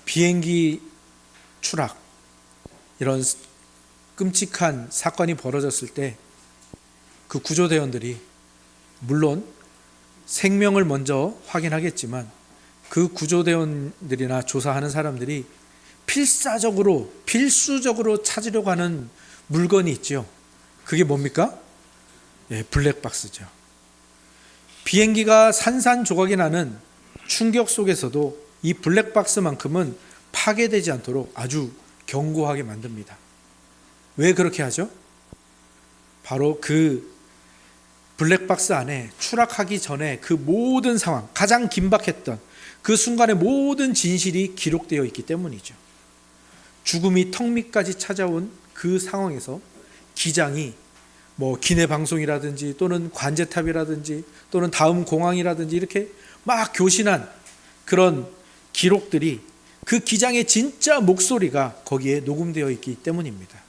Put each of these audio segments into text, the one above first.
비행기 추락, 이런 끔찍한 사건이 벌어졌을 때 그 구조대원들이 물론 생명을 먼저 확인하겠지만 그 구조대원들이나 조사하는 사람들이 필수적으로 찾으려고 하는 물건이 있죠. 그게 뭡니까? 블랙박스죠. 비행기가 산산조각이 나는 충격 속에서도 이 블랙박스만큼은 파괴되지 않도록 아주 견고하게 만듭니다. 왜 그렇게 하죠? 바로 그 블랙박스 안에 추락하기 전에 그 모든 상황, 가장 긴박했던 그 순간의 모든 진실이 기록되어 있기 때문이죠. 죽음이 턱 밑까지 찾아온 그 상황에서 기장이 기내 방송이라든지 또는 관제탑이라든지 또는 다음 공항이라든지 이렇게 막 교신한 그런 기록들이, 그 기장의 진짜 목소리가 거기에 녹음되어 있기 때문입니다.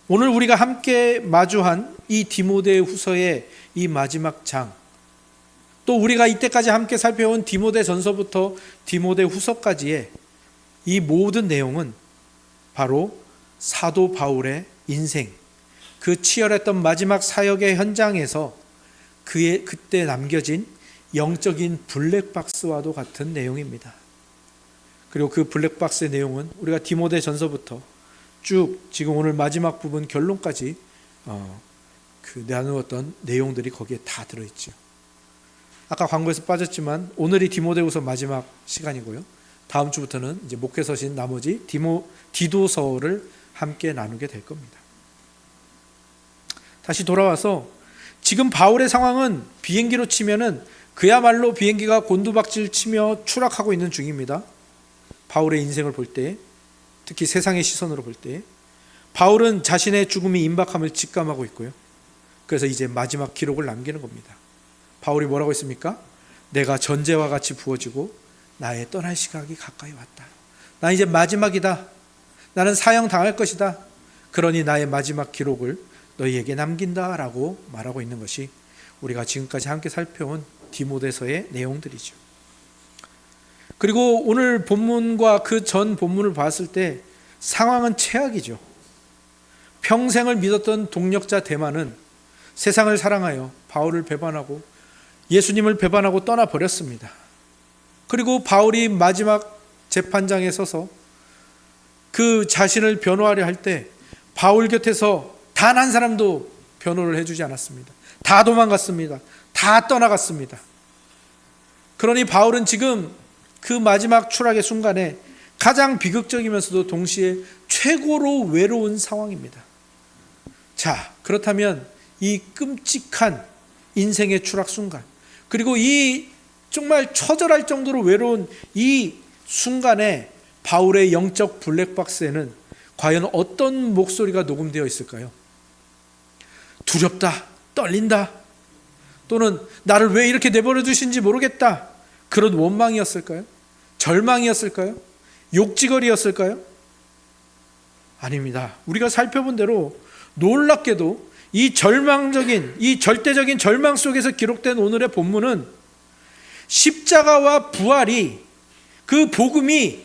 오늘 우리가 함께 마주한 이 디모데후서의 이 마지막 장, 또 우리가 이때까지 함께 살펴온 디모데전서부터 디모데후서까지의 이 모든 내용은 바로 사도 바울의 인생, 그 치열했던 마지막 사역의 현장에서 그때 남겨진 영적인 블랙박스와도 같은 내용입니다. 그리고 그 블랙박스의 내용은 우리가 디모데전서부터 쭉 지금 오늘 마지막 부분 결론까지 나누었던 내용들이 거기에 다 들어있죠. 아까 광고에서 빠졌지만 오늘이 디모데후서 마지막 시간이고요. 다음 주부터는 이제 목회서신 나머지 디도서를 함께 나누게 될 겁니다. 다시 돌아와서 지금 바울의 상황은 비행기로 치면은 그야말로 비행기가 곤두박질 치며 추락하고 있는 중입니다. 바울의 인생을 볼 때, 특히 세상의 시선으로 볼 때 바울은 자신의 죽음이 임박함을 직감하고 있고요. 그래서 이제 마지막 기록을 남기는 겁니다. 바울이 뭐라고 했습니까? 내가 전제와 같이 부어지고 나의 떠날 시각이 가까이 왔다. 나 이제 마지막이다. 나는 사형당할 것이다. 그러니 나의 마지막 기록을 너희에게 남긴다라고 말하고 있는 것이 우리가 지금까지 함께 살펴온 디모데서의 내용들이죠. 그리고 오늘 본문과 그 전 본문을 봤을 때 상황은 최악이죠. 평생을 믿었던 동력자 데마는 세상을 사랑하여 바울을 배반하고 예수님을 배반하고 떠나버렸습니다. 그리고 바울이 마지막 재판장에 서서 그 자신을 변호하려 할 때 바울 곁에서 단 한 사람도 변호를 해주지 않았습니다. 다 도망갔습니다. 다 떠나갔습니다. 그러니 바울은 지금 그 마지막 추락의 순간에 가장 비극적이면서도 동시에 최고로 외로운 상황입니다. 자, 그렇다면 이 끔찍한 인생의 추락 순간, 그리고 이 정말 처절할 정도로 외로운 이 순간에 바울의 영적 블랙박스에는 과연 어떤 목소리가 녹음되어 있을까요? 두렵다, 떨린다, 또는 나를 왜 이렇게 내버려 두신지 모르겠다, 그런 원망이었을까요? 절망이었을까요? 욕지거리였을까요? 아닙니다. 우리가 살펴본 대로 놀랍게도 이 절망적인, 이 절대적인 절망 속에서 기록된 오늘의 본문은 십자가와 부활이, 그 복음이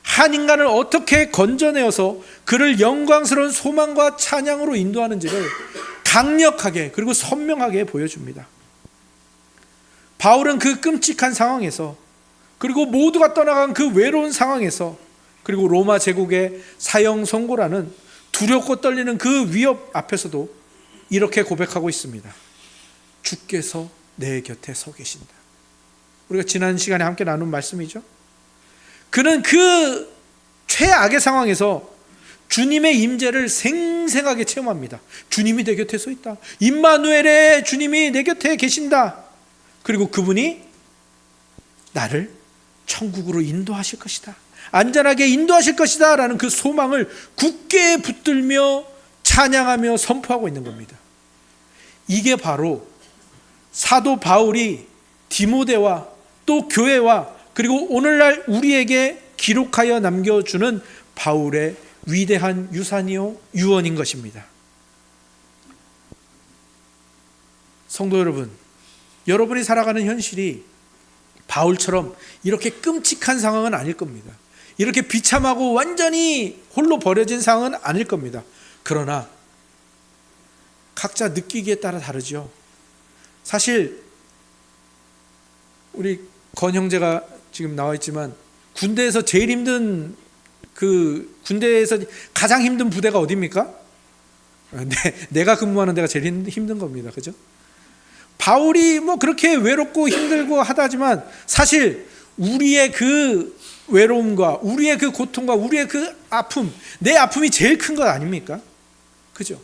한 인간을 어떻게 건져내어서 그를 영광스러운 소망과 찬양으로 인도하는지를 강력하게 그리고 선명하게 보여줍니다. 바울은 그 끔찍한 상황에서, 그리고 모두가 떠나간 그 외로운 상황에서, 그리고 로마 제국의 사형 선고라는 두렵고 떨리는 그 위협 앞에서도 이렇게 고백하고 있습니다. 주께서 내 곁에 서 계신다. 우리가 지난 시간에 함께 나눈 말씀이죠. 그는 그 최악의 상황에서 주님의 임재를 생생하게 체험합니다. 주님이 내 곁에 서 있다. 임마누엘의 주님이 내 곁에 계신다. 그리고 그분이 나를 천국으로 인도하실 것이다. 안전하게 인도하실 것이다 라는 그 소망을 굳게 붙들며 찬양하며 선포하고 있는 겁니다. 이게 바로 사도 바울이 디모데와 또 교회와 그리고 오늘날 우리에게 기록하여 남겨주는 바울의 위대한 유산이요 유언인 것입니다. 성도 여러분, 여러분이 살아가는 현실이 바울처럼 이렇게 끔찍한 상황은 아닐 겁니다. 이렇게 비참하고 완전히 홀로 버려진 상황은 아닐 겁니다. 그러나 각자 느끼기에 따라 다르죠. 사실 우리 건 형제가 지금 나와 있지만 군대에서 제일 힘든 군대에서 가장 힘든 부대가 어디입니까? 내가 근무하는 데가 제일 힘든 겁니다. 그죠? 바울이 뭐 그렇게 외롭고 힘들고 하다지만 사실 우리의 그 외로움과 우리의 그 고통과 우리의 그 아픔, 내 아픔이 제일 큰 것 아닙니까? 그죠?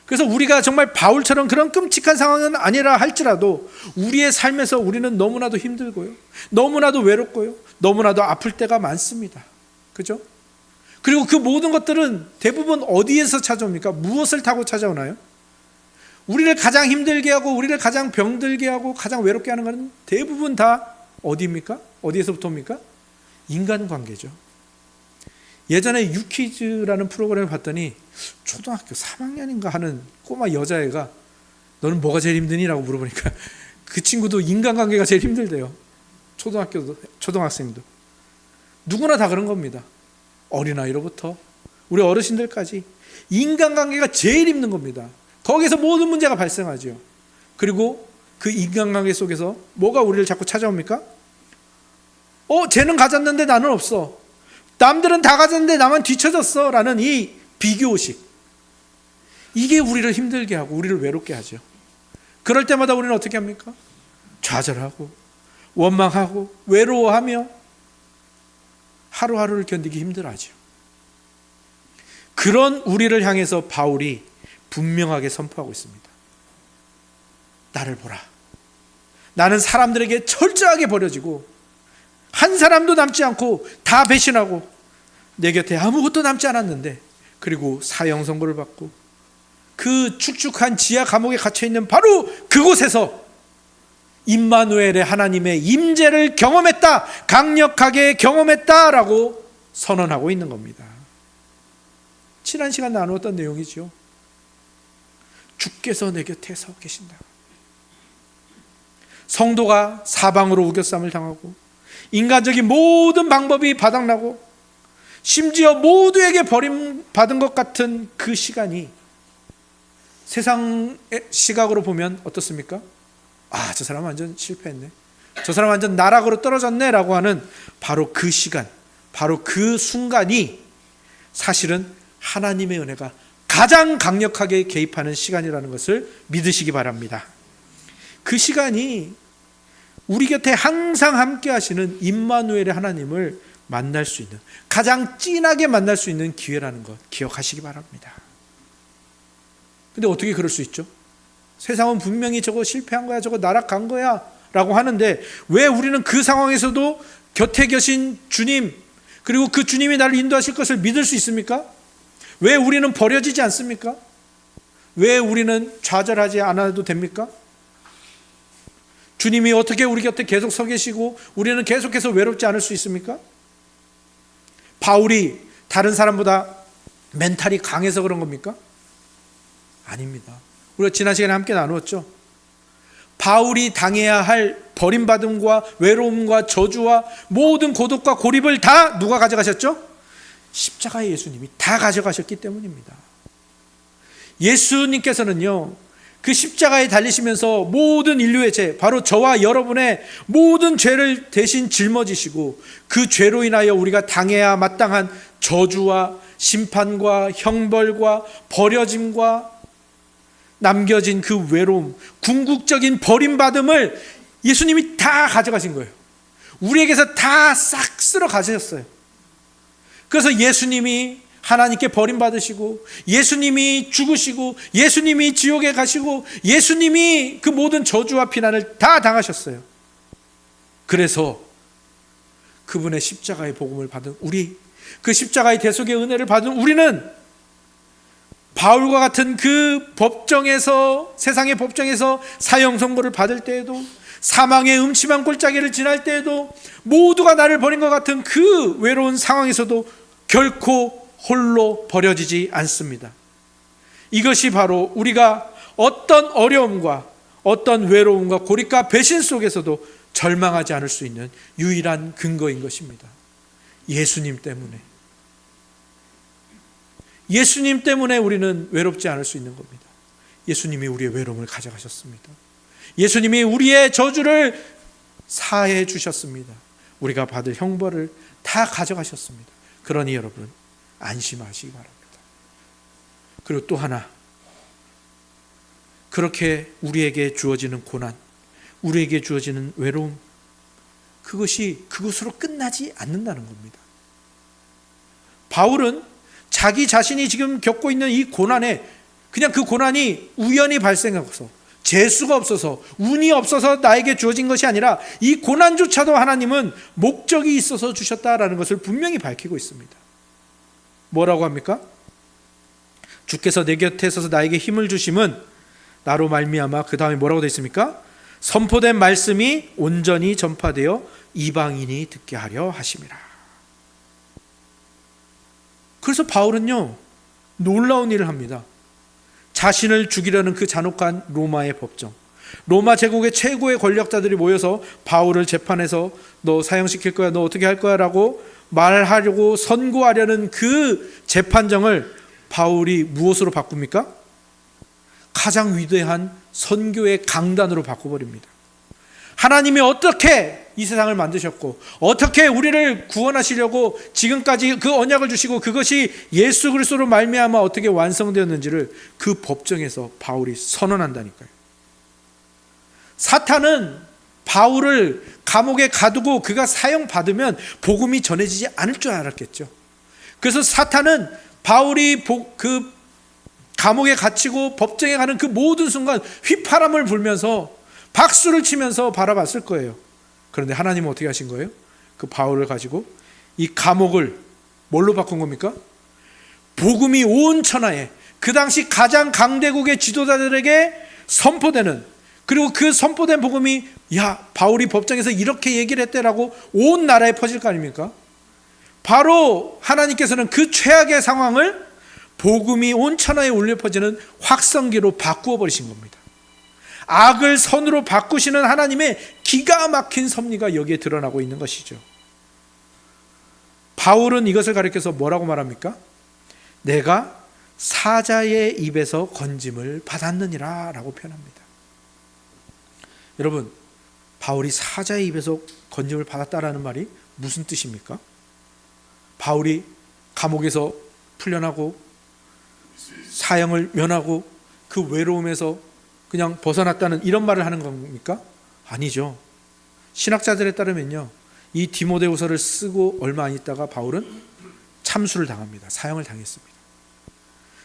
그래서 우리가 정말 바울처럼 그런 끔찍한 상황은 아니라 할지라도 우리의 삶에서 우리는 너무나도 힘들고요, 너무나도 외롭고요, 너무나도 아플 때가 많습니다. 그죠? 그리고 그 모든 것들은 대부분 어디에서 찾아옵니까? 무엇을 타고 찾아오나요? 우리를 가장 힘들게 하고 우리를 가장 병들게 하고 가장 외롭게 하는 것은 대부분 다 어디입니까? 어디에서부터 옵니까? 인간관계죠. 예전에 유퀴즈라는 프로그램을 봤더니 초등학교 3학년인가 하는 꼬마 여자애가 너는 뭐가 제일 힘드니? 라고 물어보니까 그 친구도 인간관계가 제일 힘들대요. 초등학생도. 누구나 다 그런 겁니다. 어린아이로부터 우리 어르신들까지 인간관계가 제일 힘든 겁니다. 거기서 모든 문제가 발생하죠. 그리고 그 인간관계 속에서 뭐가 우리를 자꾸 찾아옵니까? 쟤는 가졌는데 나는 없어. 남들은 다 가졌는데 나만 뒤처졌어. 라는 이 비교의식. 이게 우리를 힘들게 하고 우리를 외롭게 하죠. 그럴 때마다 우리는 어떻게 합니까? 좌절하고 원망하고 외로워하며 하루하루를 견디기 힘들어하죠. 그런 우리를 향해서 바울이 분명하게 선포하고 있습니다. 나를 보라. 나는 사람들에게 철저하게 버려지고 한 사람도 남지 않고 다 배신하고 내 곁에 아무것도 남지 않았는데, 그리고 사형 선고를 받고 그 축축한 지하 감옥에 갇혀있는 바로 그곳에서 임마누엘의 하나님의 임재를 경험했다, 강력하게 경험했다라고 선언하고 있는 겁니다. 지난 시간 나누었던 내용이죠. 주께서 내 곁에 서 계신다. 성도가 사방으로 우겨쌈을 당하고 인간적인 모든 방법이 바닥나고 심지어 모두에게 버림받은 것 같은 그 시간이 세상의 시각으로 보면 어떻습니까? 저 사람 완전 실패했네, 저 사람 완전 나락으로 떨어졌네 라고 하는 바로 그 시간, 바로 그 순간이 사실은 하나님의 은혜가 가장 강력하게 개입하는 시간이라는 것을 믿으시기 바랍니다. 그 시간이 우리 곁에 항상 함께 하시는 임마누엘의 하나님을 만날 수 있는, 가장 진하게 만날 수 있는 기회라는 것 기억하시기 바랍니다. 근데 어떻게 그럴 수 있죠? 세상은 분명히 저거 실패한 거야, 저거 나락간 거야 라고 하는데 왜 우리는 그 상황에서도 곁에 계신 주님, 그리고 그 주님이 나를 인도하실 것을 믿을 수 있습니까? 왜 우리는 버려지지 않습니까? 왜 우리는 좌절하지 않아도 됩니까? 주님이 어떻게 우리 곁에 계속 서 계시고 우리는 계속해서 외롭지 않을 수 있습니까? 바울이 다른 사람보다 멘탈이 강해서 그런 겁니까? 아닙니다. 우리가 지난 시간에 함께 나누었죠. 바울이 당해야 할 버림받음과 외로움과 저주와 모든 고독과 고립을 다 누가 가져가셨죠? 십자가의 예수님이 다 가져가셨기 때문입니다. 예수님께서는요, 그 십자가에 달리시면서 모든 인류의 죄, 바로 저와 여러분의 모든 죄를 대신 짊어지시고 그 죄로 인하여 우리가 당해야 마땅한 저주와 심판과 형벌과 버려짐과 남겨진 그 외로움, 궁극적인 버림받음을 예수님이 다 가져가신 거예요. 우리에게서 다 싹 쓸어 가셨어요. 그래서 예수님이 하나님께 버림받으시고 예수님이 죽으시고 예수님이 지옥에 가시고 예수님이 그 모든 저주와 피난을 다 당하셨어요. 그래서 그분의 십자가의 복음을 받은 우리, 그 십자가의 대속의 은혜를 받은 우리는 바울과 같은 그 법정에서, 세상의 법정에서 사형 선고를 받을 때에도, 사망의 음침한 골짜기를 지날 때에도, 모두가 나를 버린 것 같은 그 외로운 상황에서도 결코 홀로 버려지지 않습니다. 이것이 바로 우리가 어떤 어려움과 어떤 외로움과 고립과 배신 속에서도 절망하지 않을 수 있는 유일한 근거인 것입니다. 예수님 때문에. 예수님 때문에 우리는 외롭지 않을 수 있는 겁니다. 예수님이 우리의 외로움을 가져가셨습니다. 예수님이 우리의 저주를 사해 주셨습니다. 우리가 받을 형벌을 다 가져가셨습니다. 그러니 여러분 안심하시기 바랍니다. 그리고 또 하나, 그렇게 우리에게 주어지는 고난, 우리에게 주어지는 외로움, 그것이 그것으로 끝나지 않는다는 겁니다. 바울은 자기 자신이 지금 겪고 있는 이 고난에, 그냥 그 고난이 우연히 발생해서, 재수가 없어서, 운이 없어서 나에게 주어진 것이 아니라 이 고난조차도 하나님은 목적이 있어서 주셨다라는 것을 분명히 밝히고 있습니다. 뭐라고 합니까? 주께서 내 곁에 있어서 나에게 힘을 주심은 나로 말미암아, 그 다음에 뭐라고 되어 있습니까? 선포된 말씀이 온전히 전파되어 이방인이 듣게 하려 하심이라. 그래서 바울은요, 놀라운 일을 합니다. 자신을 죽이려는 그 잔혹한 로마의 법정, 로마 제국의 최고의 권력자들이 모여서 바울을 재판해서 너 사형시킬 거야, 너 어떻게 할 거야 라고 말하려고 선고하려는 그 재판정을 바울이 무엇으로 바꿉니까? 가장 위대한 선교의 강단으로 바꿔버립니다. 하나님이 어떻게 이 세상을 만드셨고 어떻게 우리를 구원하시려고 지금까지 그 언약을 주시고 그것이 예수 그리스도로 말미암아 어떻게 완성되었는지를 그 법정에서 바울이 선언한다니까요. 사탄은 바울을 감옥에 가두고 그가 사형받으면 복음이 전해지지 않을 줄 알았겠죠. 그래서 사탄은 바울이 그 감옥에 갇히고 법정에 가는 그 모든 순간 휘파람을 불면서 박수를 치면서 바라봤을 거예요. 그런데 하나님은 어떻게 하신 거예요? 그 바울을 가지고 이 감옥을 뭘로 바꾼 겁니까? 복음이 온 천하에, 그 당시 가장 강대국의 지도자들에게 선포되는, 그리고 그 선포된 복음이 야, 바울이 법정에서 이렇게 얘기를 했대라고 온 나라에 퍼질 거 아닙니까? 바로 하나님께서는 그 최악의 상황을 복음이 온 천하에 울려 퍼지는 확성기로 바꾸어 버리신 겁니다. 악을 선으로 바꾸시는 하나님의 기가 막힌 섭리가 여기에 드러나고 있는 것이죠. 바울은 이것을 가리켜서 뭐라고 말합니까? 내가 사자의 입에서 건짐을 받았느니라 라고 표현합니다. 여러분, 바울이 사자의 입에서 건짐을 받았다라는 말이 무슨 뜻입니까? 바울이 감옥에서 풀려나고 사형을 면하고 그 외로움에서 그냥 벗어났다는 이런 말을 하는 겁니까? 아니죠. 신학자들에 따르면요, 이 디모데후서를 쓰고 얼마 안 있다가 바울은 참수를 당합니다. 사형을 당했습니다.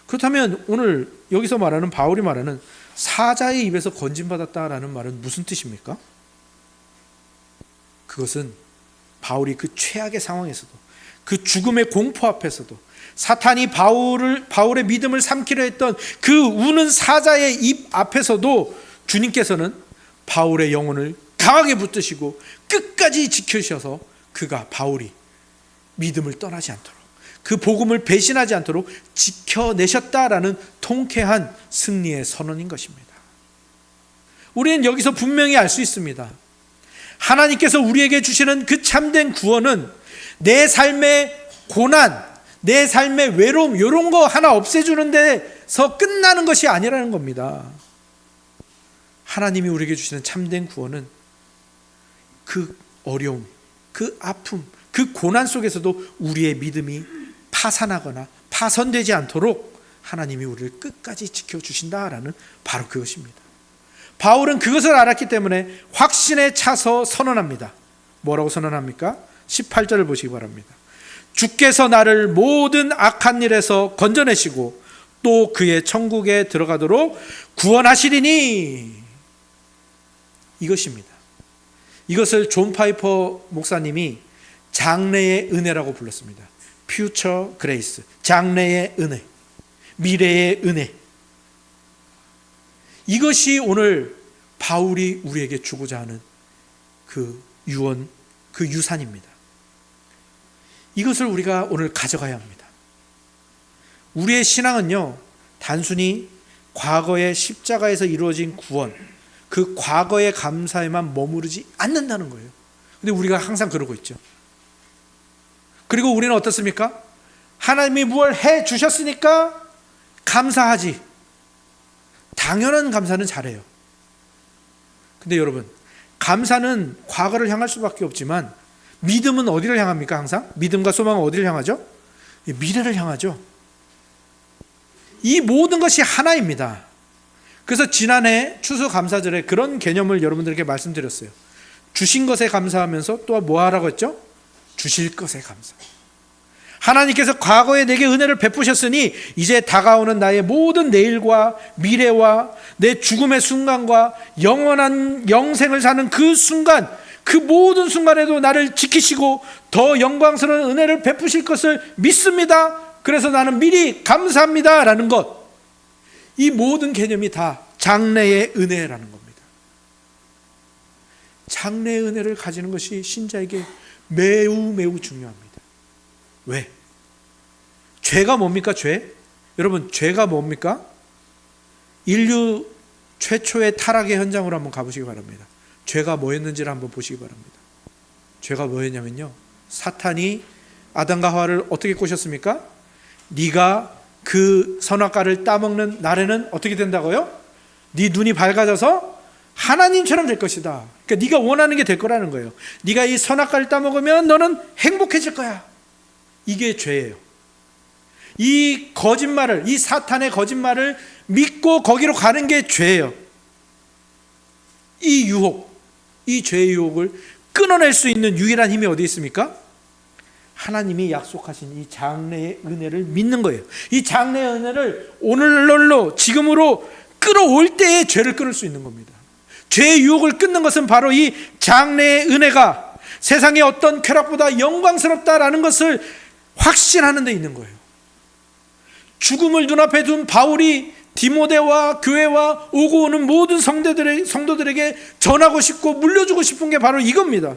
그렇다면 오늘 여기서 말하는, 바울이 말하는 사자의 입에서 건짐받았다라는 말은 무슨 뜻입니까? 그것은 바울이 그 최악의 상황에서도, 그 죽음의 공포 앞에서도, 사탄이 바울의 믿음을 삼키려 했던 그 우는 사자의 입 앞에서도 주님께서는 바울의 영혼을 강하게 붙드시고 끝까지 지켜주셔서 바울이 믿음을 떠나지 않도록, 그 복음을 배신하지 않도록 지켜내셨다라는 통쾌한 승리의 선언인 것입니다. 우리는 여기서 분명히 알 수 있습니다. 하나님께서 우리에게 주시는 그 참된 구원은 내 삶의 고난, 내 삶의 외로움, 이런 거 하나 없애주는 데서 끝나는 것이 아니라는 겁니다. 하나님이 우리에게 주시는 참된 구원은 그 어려움, 그 아픔, 그 고난 속에서도 우리의 믿음이 파산하거나 파손되지 않도록 하나님이 우리를 끝까지 지켜주신다라는 바로 그것입니다. 바울은 그것을 알았기 때문에 확신에 차서 선언합니다. 뭐라고 선언합니까? 18절을 보시기 바랍니다. 주께서 나를 모든 악한 일에서 건져내시고 또 그의 천국에 들어가도록 구원하시리니, 이것입니다. 이것을 존 파이퍼 목사님이 장래의 은혜라고 불렀습니다. Future Grace, 장래의 은혜, 미래의 은혜. 이것이 오늘 바울이 우리에게 주고자 하는 그 유언, 그 유산입니다. 이것을 우리가 오늘 가져가야 합니다. 우리의 신앙은요, 단순히 과거의 십자가에서 이루어진 구원, 그 과거의 감사에만 머무르지 않는다는 거예요. 근데 우리가 항상 그러고 있죠. 그리고 우리는 어떻습니까? 하나님이 무엇을 해 주셨으니까 감사하지. 당연한 감사는 잘해요. 근데 여러분, 감사는 과거를 향할 수밖에 없지만 믿음은 어디를 향합니까? 항상 믿음과 소망은 어디를 향하죠? 미래를 향하죠. 이 모든 것이 하나입니다. 그래서 지난해 추수감사절에 그런 개념을 여러분들에게 말씀드렸어요. 주신 것에 감사하면서 또 뭐 하라고 했죠? 주실 것에 감사. 하나님께서 과거에 내게 은혜를 베푸셨으니 이제 다가오는 나의 모든 내일과 미래와 내 죽음의 순간과 영원한 영생을 사는 그 순간, 그 모든 순간에도 나를 지키시고 더 영광스러운 은혜를 베푸실 것을 믿습니다. 그래서 나는 미리 감사합니다 라는 것, 이 모든 개념이 다 장래의 은혜라는 겁니다. 장래의 은혜를 가지는 것이 신자에게 매우 매우 중요합니다. 왜? 죄가 뭡니까? 죄? 여러분, 죄가 뭡니까? 인류 최초의 타락의 현장으로 한번 가보시기 바랍니다. 죄가 뭐였는지를 한번 보시기 바랍니다. 죄가 뭐였냐면요, 사탄이 아담과 하와를 어떻게 꼬셨습니까? 네가 그 선악과를 따먹는 날에는 어떻게 된다고요? 네 눈이 밝아져서 하나님처럼 될 것이다. 그러니까 네가 원하는 게 될 거라는 거예요. 네가 이 선악과를 따먹으면 너는 행복해질 거야. 이게 죄예요. 이 거짓말을, 이 사탄의 거짓말을 믿고 거기로 가는 게 죄예요. 이 유혹, 이 죄의 유혹을 끊어낼 수 있는 유일한 힘이 어디 있습니까? 하나님이 약속하신 이 장래의 은혜를 믿는 거예요. 이 장래의 은혜를 오늘날로, 지금으로 끌어올 때에 죄를 끊을 수 있는 겁니다. 죄의 유혹을 끊는 것은 바로 이 장래의 은혜가 세상의 어떤 쾌락보다 영광스럽다라는 것을 확신하는 데 있는 거예요. 죽음을 눈앞에 둔 바울이 디모데와 교회와 오고 오는 모든 성도들에게 전하고 싶고 물려주고 싶은 게 바로 이겁니다.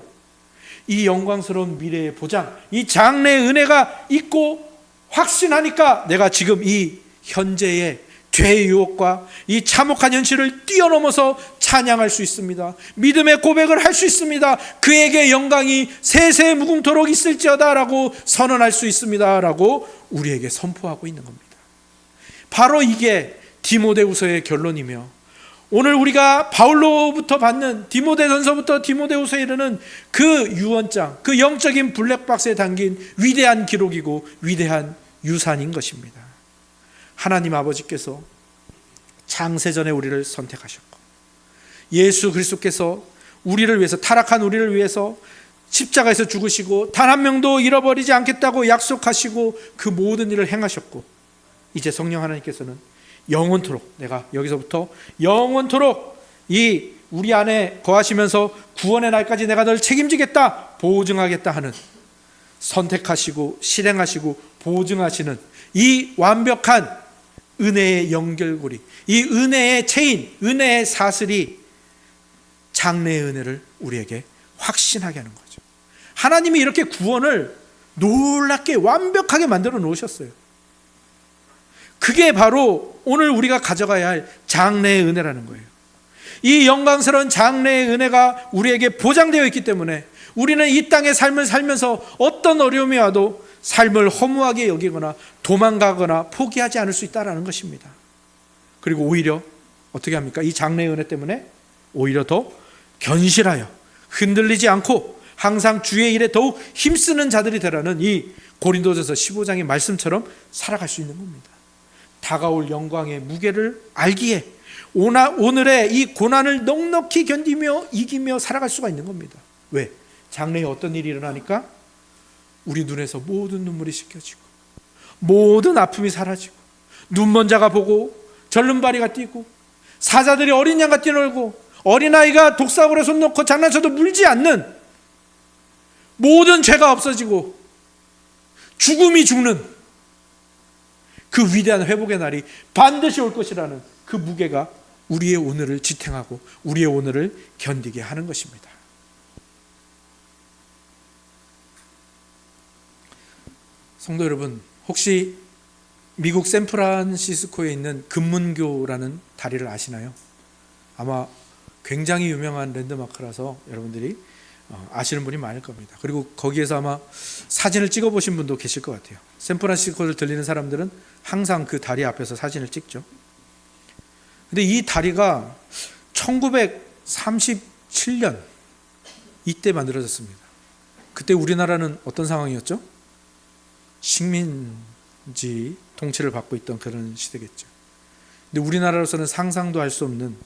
이 영광스러운 미래의 보장, 이 장래의 은혜가 있고 확신하니까 내가 지금 이 현재의 죄의 유혹과 이 참혹한 현실을 뛰어넘어서 찬양할 수 있습니다. 믿음의 고백을 할 수 있습니다. 그에게 영광이 세세 무궁토록 있을지어다 라고 선언할 수 있습니다 라고 우리에게 선포하고 있는 겁니다. 바로 이게 디모데후서의 결론이며, 오늘 우리가 바울로부터 받는 디모데전서부터 디모데후서에 이르는 그 유언장, 그 영적인 블랙박스에 담긴 위대한 기록이고 위대한 유산인 것입니다. 하나님 아버지께서 창세전에 우리를 선택하셨고, 예수 그리스도께서 우리를 위해서, 타락한 우리를 위해서 십자가에서 죽으시고 단 한 명도 잃어버리지 않겠다고 약속하시고 그 모든 일을 행하셨고, 이제 성령 하나님께서는 영원토록, 내가 여기서부터 영원토록 이 우리 안에 거하시면서 구원의 날까지 내가 널 책임지겠다, 보증하겠다 하는, 선택하시고 실행하시고 보증하시는 이 완벽한 은혜의 연결고리, 이 은혜의 체인, 은혜의 사슬이 장래의 은혜를 우리에게 확신하게 하는 거죠. 하나님이 이렇게 구원을 놀랍게 완벽하게 만들어 놓으셨어요. 그게 바로 오늘 우리가 가져가야 할 장래의 은혜라는 거예요. 이 영광스러운 장래의 은혜가 우리에게 보장되어 있기 때문에 우리는 이 땅의 삶을 살면서 어떤 어려움이 와도 삶을 허무하게 여기거나 도망가거나 포기하지 않을 수 있다는 것입니다. 그리고 오히려 어떻게 합니까? 이 장래의 은혜 때문에 오히려 더 견실하여 흔들리지 않고 항상 주의 일에 더욱 힘쓰는 자들이 되라는 이 고린도전서 15장의 말씀처럼 살아갈 수 있는 겁니다. 다가올 영광의 무게를 알기에 오늘의 이 고난을 넉넉히 견디며 이기며 살아갈 수가 있는 겁니다. 왜? 장래에 어떤 일이 일어나니까 우리 눈에서 모든 눈물이 씻겨지고 모든 아픔이 사라지고 눈먼 자가 보고 절름발이가 뛰고 사자들이 어린 양과 뛰놀고 어린아이가 독사물에 손 놓고 장난쳐도 물지 않는, 모든 죄가 없어지고 죽음이 죽는 그 위대한 회복의 날이 반드시 올 것이라는 그 무게가 우리의 오늘을 지탱하고 우리의 오늘을 견디게 하는 것입니다. 성도 여러분, 혹시 미국 샌프란시스코에 있는 금문교라는 다리를 아시나요? 아마 굉장히 유명한 랜드마크라서 여러분들이 아시는 분이 많을 겁니다. 그리고 거기에서 아마 사진을 찍어 보신 분도 계실 것 같아요. 샌프란시스코를 들리는 사람들은 항상 그 다리 앞에서 사진을 찍죠. 근데 이 다리가 1937년 이때 만들어졌습니다. 그때 우리나라는 어떤 상황이었죠? 식민지 통치를 받고 있던 그런 시대겠죠. 근데 우리나라로서는 상상도 할 수 없는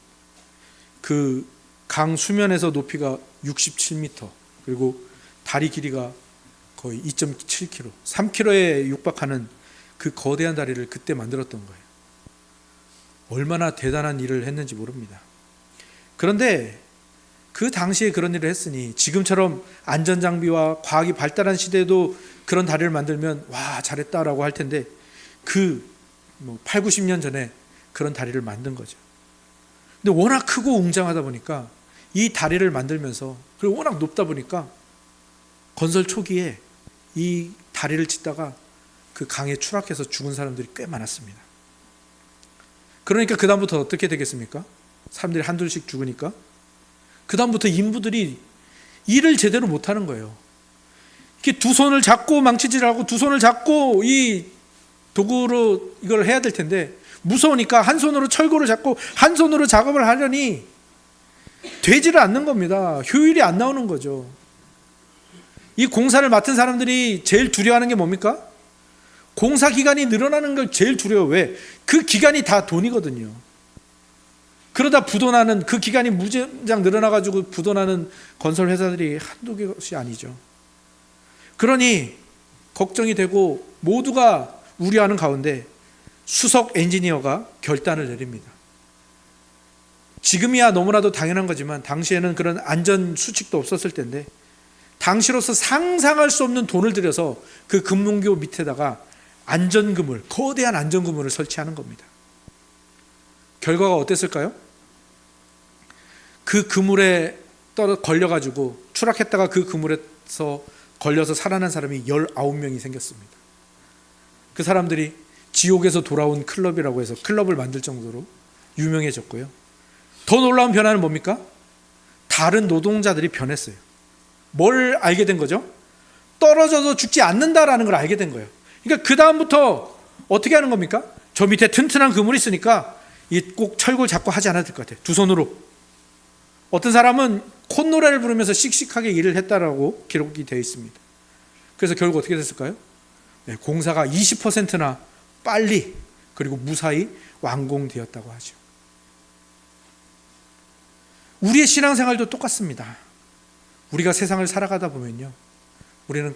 그 강 수면에서 높이가 67m, 그리고 다리 길이가 거의 2.7km, 3km에 육박하는 그 거대한 다리를 그때 만들었던 거예요. 얼마나 대단한 일을 했는지 모릅니다. 그런데 그 당시에 그런 일을 했으니 지금처럼 안전장비와 과학이 발달한 시대에도 그런 다리를 만들면 와 잘했다라고 할 텐데 그 8, 90년 전에 그런 다리를 만든 거죠. 근데 워낙 크고 웅장하다 보니까 이 다리를 만들면서, 그리고 워낙 높다 보니까 건설 초기에 이 다리를 짓다가 그 강에 추락해서 죽은 사람들이 꽤 많았습니다. 그러니까 그 다음부터 어떻게 되겠습니까? 사람들이 한둘씩 죽으니까 그 다음부터 인부들이 일을 제대로 못하는 거예요. 이렇게 두 손을 잡고 망치질하고 두 손을 잡고 이 도구로 이걸 해야 될 텐데 무서우니까 한 손으로 철골을 잡고 한 손으로 작업을 하려니 되지를 않는 겁니다. 효율이 안 나오는 거죠. 이 공사를 맡은 사람들이 제일 두려워하는 게 뭡니까? 공사 기간이 늘어나는 걸 제일 두려워. 왜? 그 기간이 다 돈이거든요. 그러다 부도나는, 그 기간이 무진장 늘어나가지고 부도나는 건설 회사들이 한두 개것이 아니죠. 그러니 걱정이 되고 모두가 우려하는 가운데 수석 엔지니어가 결단을 내립니다. 지금이야 너무나도 당연한 거지만 당시에는 그런 안전 수칙도 없었을 텐데 당시로서 상상할 수 없는 돈을 들여서 그 금문교 밑에다가 안전그물, 거대한 안전그물을 설치하는 겁니다. 결과가 어땠을까요? 그 그물에 걸려가지고 추락했다가 그 그물에서 걸려서 살아난 사람이 19명이 생겼습니다. 그 사람들이 지옥에서 돌아온 클럽이라고 해서 클럽을 만들 정도로 유명해졌고요. 더 놀라운 변화는 뭡니까? 다른 노동자들이 변했어요. 뭘 알게 된 거죠? 떨어져도 죽지 않는다라는 걸 알게 된 거예요. 그러니까 그 다음부터 어떻게 하는 겁니까? 저 밑에 튼튼한 그물이 있으니까 꼭 철골 잡고 하지 않아도 될 것 같아요. 두 손으로. 어떤 사람은 콧노래를 부르면서 씩씩하게 일을 했다라고 기록이 되어 있습니다. 그래서 결국 어떻게 됐을까요? 공사가 20%나 빨리 그리고 무사히 완공되었다고 하죠. 우리의 신앙생활도 똑같습니다. 우리가 세상을 살아가다 보면요, 우리는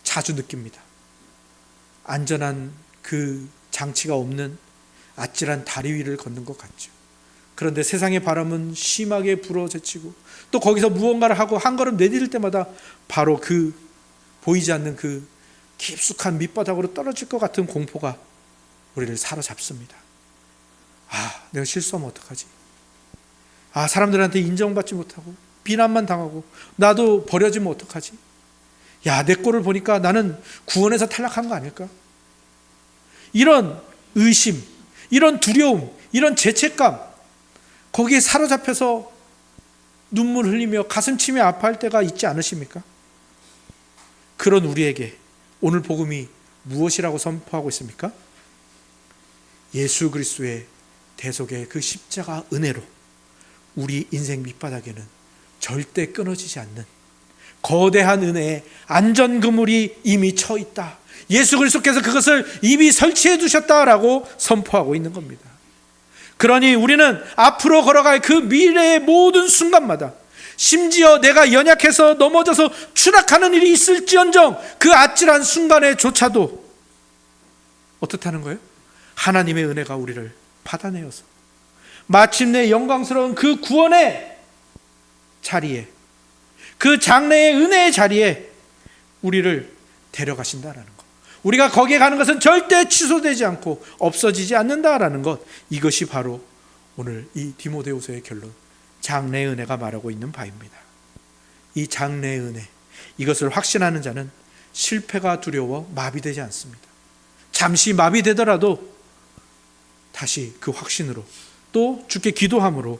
자주 느낍니다. 안전한 그 장치가 없는 아찔한 다리 위를 걷는 것 같죠. 그런데 세상의 바람은 심하게 불어제치고 또 거기서 무언가를 하고 한 걸음 내디딜 때마다 바로 그 보이지 않는 그 깊숙한 밑바닥으로 떨어질 것 같은 공포가 우리를 사로잡습니다. 아, 내가 실수하면 어떡하지? 아, 사람들한테 인정받지 못하고 비난만 당하고 나도 버려지면 어떡하지? 야, 내 꼴을 보니까 나는 구원에서 탈락한 거 아닐까? 이런 의심, 이런 두려움, 이런 죄책감, 거기에 사로잡혀서 눈물 흘리며 가슴 치며 아파할 때가 있지 않으십니까? 그런 우리에게 오늘 복음이 무엇이라고 선포하고 있습니까? 예수 그리스도의 대속의 그 십자가 은혜로 우리 인생 밑바닥에는 절대 끊어지지 않는 거대한 은혜의 안전그물이 이미 쳐 있다. 예수 그리스도께서 그것을 이미 설치해 두셨다라고 선포하고 있는 겁니다. 그러니 우리는 앞으로 걸어갈 그 미래의 모든 순간마다, 심지어 내가 연약해서 넘어져서 추락하는 일이 있을지언정 그 아찔한 순간에조차도 어떻다는 거예요? 하나님의 은혜가 우리를 받아내어서 마침내 영광스러운 그 구원의 자리에, 그 장래의 은혜의 자리에 우리를 데려가신다라는 것, 우리가 거기에 가는 것은 절대 취소되지 않고 없어지지 않는다라는 것, 이것이 바로 오늘 이 디모데후서의 결론, 장래의 은혜가 말하고 있는 바입니다. 이 장래의 은혜, 이것을 확신하는 자는 실패가 두려워 마비되지 않습니다. 잠시 마비되더라도 다시 그 확신으로 또 주께 기도함으로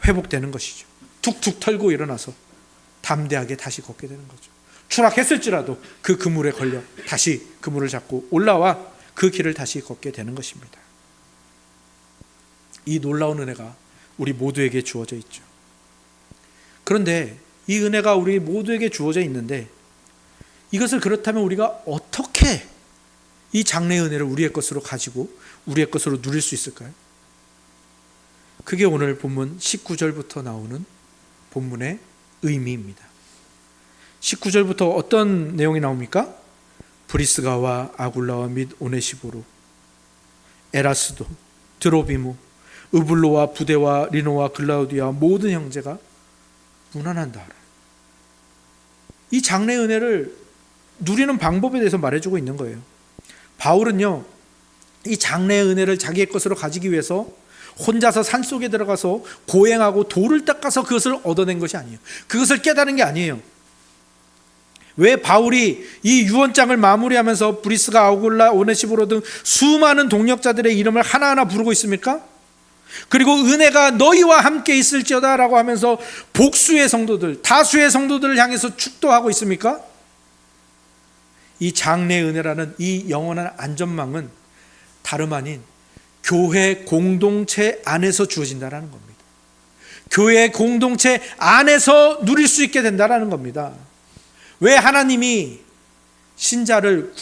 회복되는 것이죠. 툭툭 털고 일어나서 담대하게 다시 걷게 되는 거죠. 추락했을지라도 그 그물에 걸려 다시 그물을 잡고 올라와 그 길을 다시 걷게 되는 것입니다. 이 놀라운 은혜가 우리 모두에게 주어져 있죠. 그런데 이 은혜가 우리 모두에게 주어져 있는데 이것을 그렇다면 우리가 어떻게 이 장래의 은혜를 우리의 것으로 가지고 우리의 것으로 누릴 수 있을까요? 그게 오늘 본문 19절부터 나오는 본문의 의미입니다. 19절부터 어떤 내용이 나옵니까? 브리스가와 아굴라와 및 오네시보로, 에라스도, 드로비모, 으블로와 부데와 리노와 글라우디아 모든 형제가 문안한다. 이 장래의 은혜를 누리는 방법에 대해서 말해주고 있는 거예요. 바울은요, 이 장래의 은혜를 자기의 것으로 가지기 위해서 혼자서 산속에 들어가서 고행하고 돌을 닦아서 그것을 얻어낸 것이 아니에요. 그것을 깨달은 게 아니에요. 왜 바울이 이 유언장을 마무리하면서 브리스가, 아굴라, 오네시보로 등 수많은 동역자들의 이름을 하나하나 부르고 있습니까? 그리고 은혜가 너희와 함께 있을지어다 라고 하면서 복수의 성도들, 다수의 성도들을 향해서 축도하고 있습니까? 이 장래의 은혜라는 이 영원한 안전망은 다름 아닌 교회 공동체 안에서 주어진다는 겁니다. 교회 공동체 안에서 누릴 수 있게 된다는 겁니다. 왜 하나님이 신자를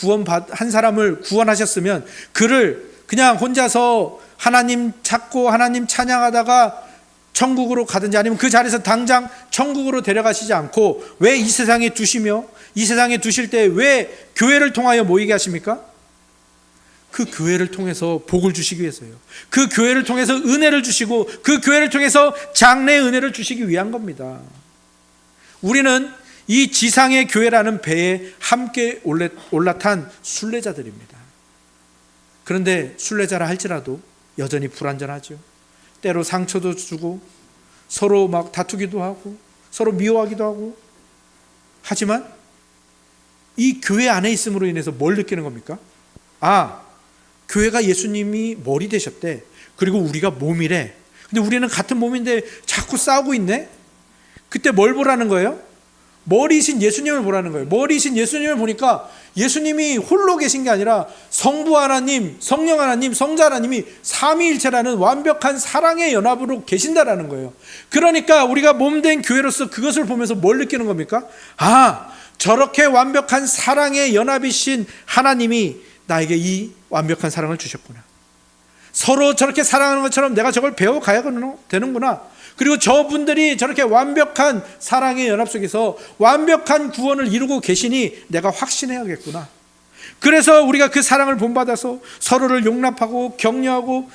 한 사람을 구원하셨으면 그를 그냥 혼자서 하나님 찾고 하나님 찬양하다가 천국으로 가든지 아니면 그 자리에서 당장 천국으로 데려가시지 않고 왜 이 세상에 두시며 이 세상에 두실 때 왜 교회를 통하여 모이게 하십니까? 그 교회를 통해서 복을 주시기 위해서요. 그 교회를 통해서 은혜를 주시고 그 교회를 통해서 장래의 은혜를 주시기 위한 겁니다. 우리는 이 지상의 교회라는 배에 함께 올라탄 순례자들입니다. 그런데 순례자라 할지라도 여전히 불완전하죠. 때로 상처도 주고 서로 막 다투기도 하고 서로 미워하기도 하고, 하지만 이 교회 안에 있음으로 인해서 뭘 느끼는 겁니까? 아, 교회가 예수님이 머리 되셨대. 그리고 우리가 몸이래. 근데 우리는 같은 몸인데 자꾸 싸우고 있네? 그때 뭘 보라는 거예요? 머리이신 예수님을 보라는 거예요. 머리이신 예수님을 보니까 예수님이 홀로 계신 게 아니라 성부 하나님, 성령 하나님, 성자 하나님이 삼위일체라는 완벽한 사랑의 연합으로 계신다라는 거예요. 그러니까 우리가 몸된 교회로서 그것을 보면서 뭘 느끼는 겁니까? 아, 저렇게 완벽한 사랑의 연합이신 하나님이 나에게 이 완벽한 사랑을 주셨구나. 서로 저렇게 사랑하는 것처럼 내가 저걸 배워가야 되는구나. 그리고 저분들이 저렇게 완벽한 사랑의 연합 속에서 완벽한 구원을 이루고 계시니 내가 확신해야겠구나. 그래서 우리가 그 사랑을 본받아서 서로를 용납하고 격려하고,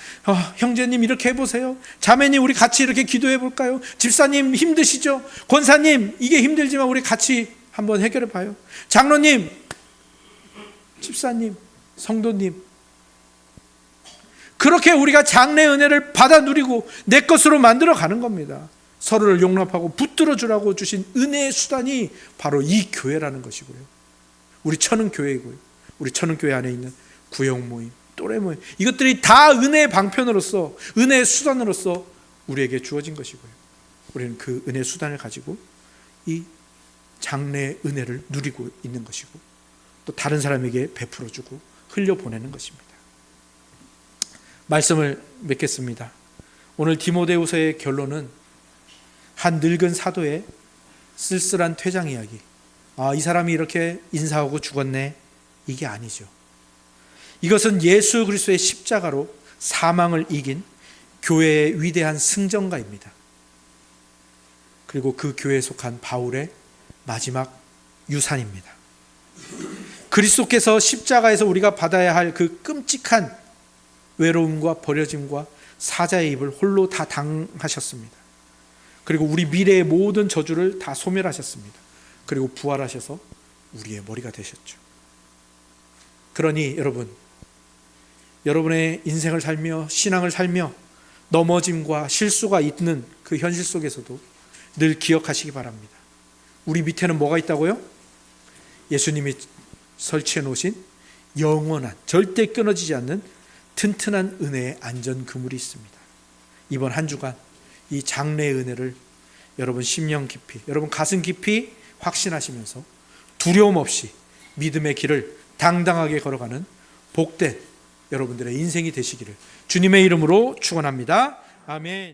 형제님 이렇게 해보세요. 자매님 우리 같이 이렇게 기도해 볼까요? 집사님 힘드시죠? 권사님 이게 힘들지만 우리 같이 한번 해결해 봐요. 장로님, 집사님, 성도님, 그렇게 우리가 장래의 은혜를 받아 누리고 내 것으로 만들어 가는 겁니다. 서로를 용납하고 붙들어 주라고 주신 은혜의 수단이 바로 이 교회라는 것이고요. 우리 천은교회이고요. 우리 천은교회 안에 있는 구역 모임, 또래 모임, 이것들이 다 은혜의 방편으로서, 은혜의 수단으로서 우리에게 주어진 것이고요. 우리는 그 은혜의 수단을 가지고 이 장래의 은혜를 누리고 있는 것이고 또 다른 사람에게 베풀어 주고 흘려보내는 것입니다. 말씀을 맺겠습니다. 오늘 디모데후서의 결론은 한 늙은 사도의 쓸쓸한 퇴장 이야기, 이 사람이 이렇게 인사하고 죽었네, 이게 아니죠. 이것은 예수 그리스도의 십자가로 사망을 이긴 교회의 위대한 승전가입니다. 그리고 그 교회에 속한 바울의 마지막 유산입니다. 그리스도께서 십자가에서 우리가 받아야 할 그 끔찍한 외로움과 버려짐과 사자의 입을 홀로 다 당하셨습니다. 그리고 우리 미래의 모든 저주를 다 소멸하셨습니다. 그리고 부활하셔서 우리의 머리가 되셨죠. 그러니 여러분의 인생을 살며 신앙을 살며 넘어짐과 실수가 있는 그 현실 속에서도 늘 기억하시기 바랍니다. 우리 밑에는 뭐가 있다고요? 예수님이 설치해 놓으신 영원한, 절대 끊어지지 않는 튼튼한 은혜의 안전 그물이 있습니다. 이번 한 주간 이 장래의 은혜를 여러분 심령 깊이, 여러분 가슴 깊이 확신하시면서 두려움 없이 믿음의 길을 당당하게 걸어가는 복된 여러분들의 인생이 되시기를 주님의 이름으로 축원합니다. 아멘.